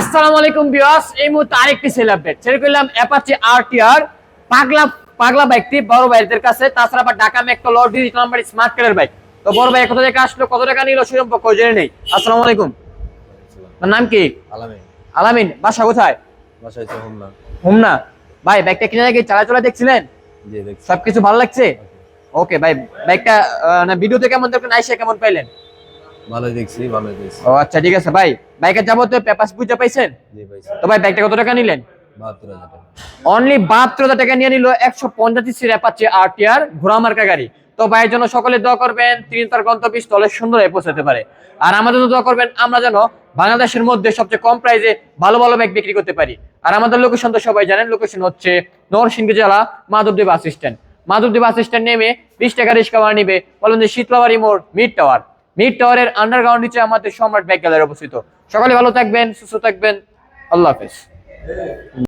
আসসালামু আলাইকুম ভিউয়ার্স, এই মুহূর্তে আরেকটি সেল আপডেট ছেড়ে করলাম অ্যাপাচি আরটিআর পাগলা পাগলা বাইকটি বড় ভাইদের কাছে। তাছাড়া আবার Dhaka metro digital number smart কার্ডের বাইক। তো বড় ভাই কোথা থেকে আসলো, কত টাকা নিল সে সম্পর্কে জেনে নেই। আসসালামু আলাইকুম, আপনার নাম কি? আলামিন। আলামিন, বাসা কোথায়? বাসা হচ্ছে হোমনা। হোমনা। ভাই বাইকটা কিনে আগে চালা দেখছিলেন? জি দেখছি। সবকিছু ভালো লাগছে? ওকে ভাই, বাইকটা ভিডিওতে কেমন দেখলেন, আইসা কেমন পাইলেন? ভালোই দেখছি, ভালোই দেখছি। ও আচ্ছা ঠিক আছে ভাই, বাইকের যাবতীয় পেপারস বুঝে পাইছেন? জি পাইছি। তো ভাই বাইকটা কত টাকা নিলেন? ৭২,০০০ টাকা। অনলি ৭২,০০০ টাকা নিয়ে নিল ১৫০ সিসির অ্যাপাচি আরটিআর ঘোড়া মার্কা গাড়ি। তো ভাইয়ের জন্য সকলে দোয়া করবেন, তিনি তার গন্তব্যস্থলে সুন্দর হয়ে পৌঁছাতে পারে। আর আমাদের জন্য দোয়া করবেন, আমরা যেন বাংলাদেশের মধ্যে সবচেয়ে কম প্রাইসে ভালো ভালো বাইক বিক্রি করতে পারি। আর আমাদের লোকেশন তো সবাই জানেন, লোকেশন হচ্ছে নরসিংদী জেলা Madhabdi bus stand. Madhabdi bus stand নেমে ২০ টাকা রিক্সা ভাড়া নিবে, বলেন যে শীতলাবাড়ি মোড় মিড টাওয়ার। মিড টাওয়ারের আন্ডারগ্রাউন্ড নিচে আমাদের সম্রাট বাইক গ্যালারি অবস্থিত। সকালে ভালো থাকবেন, সুস্থ থাকবেন, আল্লাহ হাফেজ।